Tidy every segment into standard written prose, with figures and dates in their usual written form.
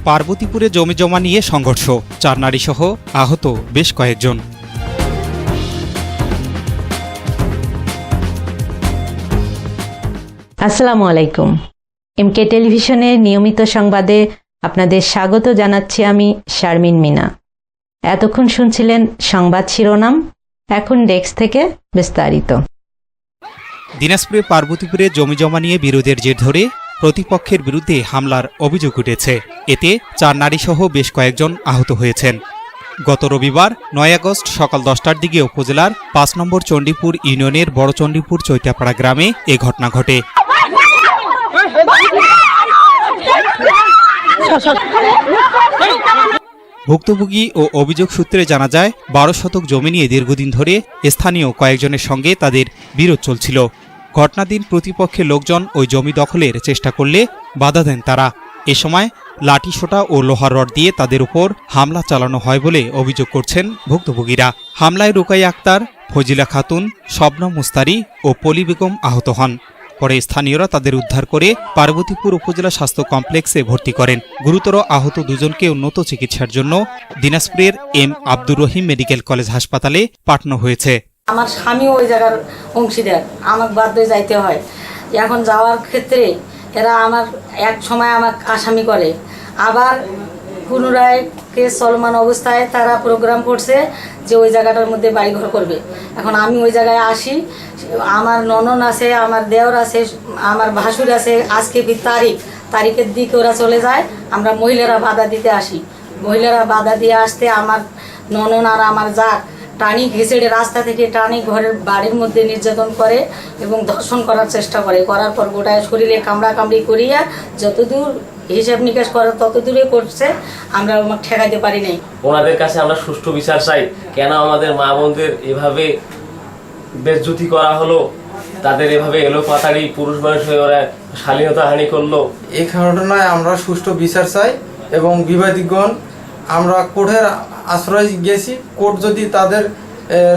পার্বতীপুরে জমি জমা নিয়ে সংঘর্ষ, 4 নারীসহ আহত বেশ কয়েকজন। আসসালামু আলাইকুম। এমকে টেলিভিশনের নিয়মিত সংবাদে আপনাদের স্বাগত জানাচ্ছি আমি শারমিন মিনা। এতক্ষণ শুনছিলেন সংবাদ শিরোনাম, এখন ডেস্ক থেকে বিস্তারিত। দিনাজপুরে পার্বতীপুরে জমি জমা নিয়ে বিরোধের জের ধরে প্রতিপক্ষের বিরুদ্ধে হামলার অভিযোগ উঠেছে। এতে 4 নারীসহ বেশ কয়েকজন আহত হয়েছেন। গত রবিবার 9 আগস্ট সকাল 10টার দিকে উপজেলার 5 নম্বর চণ্ডীপুর ইউনিয়নের বড় চণ্ডীপুর চৈতাপাড়া গ্রামে এ ঘটনা ঘটে। ভুক্তভোগী ও অভিযোগ সূত্রে জানা যায় 12 শতক জমি নিয়ে দীর্ঘদিন ধরে স্থানীয় কয়েকজনের সঙ্গে তাদের বিরোধ চলছিল। ঘটনাদিন প্রতিপক্ষের লোকজন ওই জমি দখলের চেষ্টা করলে বাধা দেন তারা। এ সময় লাঠিসোঁটা ও লোহার রড দিয়ে তাদের উপর হামলা চালানো হয় বলে অভিযোগ করছেন ভুক্তভোগীরা। হামলায় রুকাইয়া আক্তার, ফজিলা খাতুন, শবনম মুস্তারি ও পলি বেগম আহত হন। পরে স্থানীয়রা তাদের উদ্ধার করে পার্বতীপুর উপজেলা স্বাস্থ্য কমপ্লেক্সে ভর্তি করেন। গুরুতর আহত দুজনকে উন্নত চিকিৎসার জন্য দিনাজপুরের M Abdur Rahim medical college হাসপাতালে পাঠানো হয়েছে। আমার স্বামী ওই জায়গার অংশীদার, আমাকে বাধ্য যাইতে হয়। এখন যাওয়ার ক্ষেত্রে এরা আমার এক সময় আমাকে আসামি করে, আবার পুনরায় কেস চলমান অবস্থায় তারা প্রোগ্রাম করছে যে ওই জায়গাটার মধ্যে বাড়িঘর করবে। এখন আমি ওই জায়গায় আসি, আমার ননদ আছে, আমার দেওর আছে, আমার ভাসুর আছে। আজকে তারিখের দিকে ওরা চলে যায়, আমরা মহিলারা বাধা দিতে আসি। মহিলারা বাধা দিয়ে আসতে আমার ননদ আর আমার জাক টানি ঘেঁচড়ে রাস্তা থেকে টানি ঘরের বাড়ির মধ্যে নির্যাতন করে এবং ধর্ষণ করার চেষ্টা করে। করার পর গোটায় শরীরে কামড়াকামড়ি করিয়া যতদূর হিসাব নিকাশ করার তত দূরে করছে, আমরা ঠেকাইতে পারি নাই। ওনাদের কাছে আমরা সুষ্ঠু বিচার চাই। কেন আমাদের মা বোনদের এভাবে বেজ্জতি করা হলো, তাদের এভাবে এলো পাতাড়ি পুরুষ মানুষ হয়ে ওরা শালীনতা হানি করলো। এই ঘটনায় আমরা সুষ্ঠু বিচার চাই এবং বিবাদীগণ আমরা কোর্টের আশ্রয় গেছি। কোর্ট যদি তাদের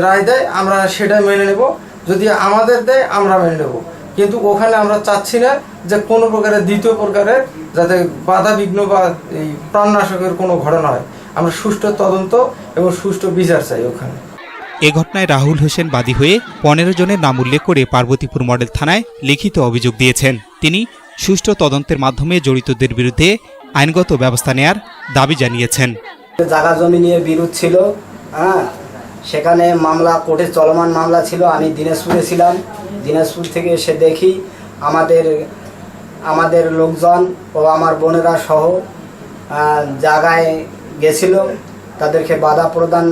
রায় দেয় আমরা সেটা মেনে নেব, যদি আমাদের দেয় আমরা মেনে নেব। কিন্তু ওখানে আমরা চাচ্ছি না যে কোনো প্রকারের দ্বিতীয় প্রকারের যাতে বাধা বিঘ্ন বা এই প্রাণনাশকের কোনো ঘটনা হয়। আমরা সুষ্ঠু তদন্ত এবং সুষ্ঠু বিচার চাই ওখানে। এ ঘটনায় রাহুল হোসেন বাদী হয়ে 15 জনের নাম উল্লেখ করে পার্বতীপুর মডেল থানায় লিখিত অভিযোগ দিয়েছেন। তিনি সুষ্ঠু তদন্তের মাধ্যমে জড়িতদের বিরুদ্ধে আইনগত ব্যবস্থা নেয়ার দাবি জানিয়েছেন। জায়গা জমি নিয়ে বিরোধ ছিল, সেখানে মামলা কোর্টে চলমান মামলা ছিল। আমি দিনাজপুরে ছিলাম। দিনাজপুর থেকে এসে দেখি আমাদের লোকজন ও আমার বোনেরা সহ জায়গায় গেছিল, তাদেরকে বাধা প্রদান,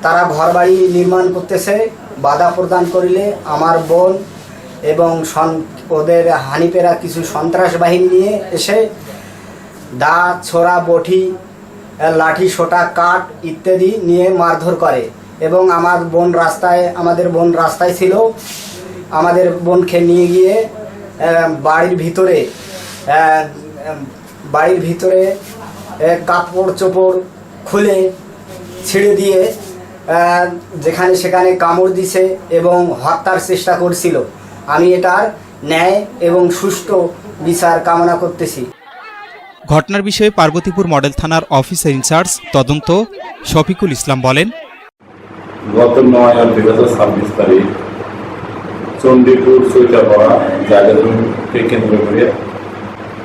তারা ঘরবাড়ি নির্মাণ করতেছে। বাধা প্রদান করিলে আমার বোন এবং ওদের হানিপেরা কিছু সন্ত্রাস বাহিনী নিয়ে এসে দা, ছোড়া, বটি, লাঠি, সোটা, কাঠ ইত্যাদি নিয়ে মারধর করে এবং আমাদের বোন রাস্তায় ছিল। আমাদের বোনকে নিয়ে গিয়ে বাড়ির ভিতরে কাপড় চোপড় খুলে ছিঁড়ে দিয়ে যেখানে সেখানে কামড় দিছে এবং হত্যার চেষ্টা করছিল। আমি এটার ন্যায় এবং সুষ্ঠু বিচার কামনা করতেছি। ঘটনার বিষয়ে পার্বতীপুর মডেল থানার অফিসার ইনচার্জ তদন্ত শফিকুল ইসলাম বলেন, গত 9 আর 2026 তারিখ চণ্ডীপুর চৈতাপাড়া জায়গাকে কেন্দ্র করে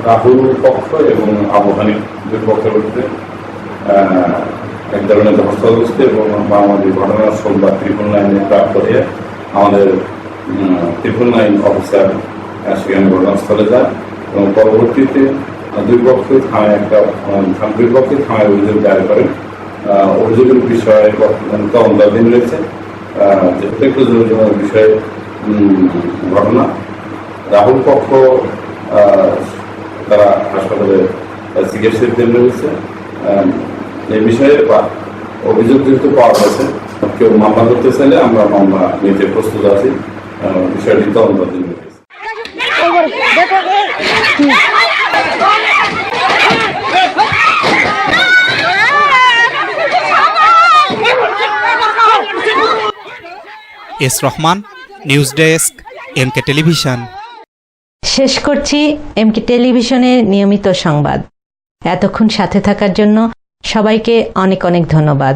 রাহুল পক্ষ এবং আবু হানিফ দুই পক্ষের মধ্যে এক ধরনের ধস্তাধস্তি এবং মারামারির ঘটনা সোমবার 999 প্রাপ্ত হয়ে আমাদের 999 অফিসার সেখানে ঘটনাস্থলে যায় এবং পরবর্তীতে দুই পক্ষে থানায় অভিযোগ দায়ের করেন। অভিযোগের বিষয়ে তদন্তাধীন রয়েছে। যেহেতু একটু জরুরি বিষয়ে ঘটনা, রাহুল পক্ষ তারা হাসপাতালে চিকিৎসার জন্য রয়েছে। এই বিষয়ে অভিযোগ যেহেতু পাওয়া গেছে, কেউ মামলা করতে চাইলে আমরা মামলা নিতে প্রস্তুত আছি। বিষয়টি তদন্তাধীন রয়েছে। S Rahman, news desk, MK television. শেষ করছি এমকে টেলিভিশনের নিয়মিত সংবাদ। এতক্ষণ সাথে থাকার জন্য সবাইকে অনেক অনেক ধন্যবাদ।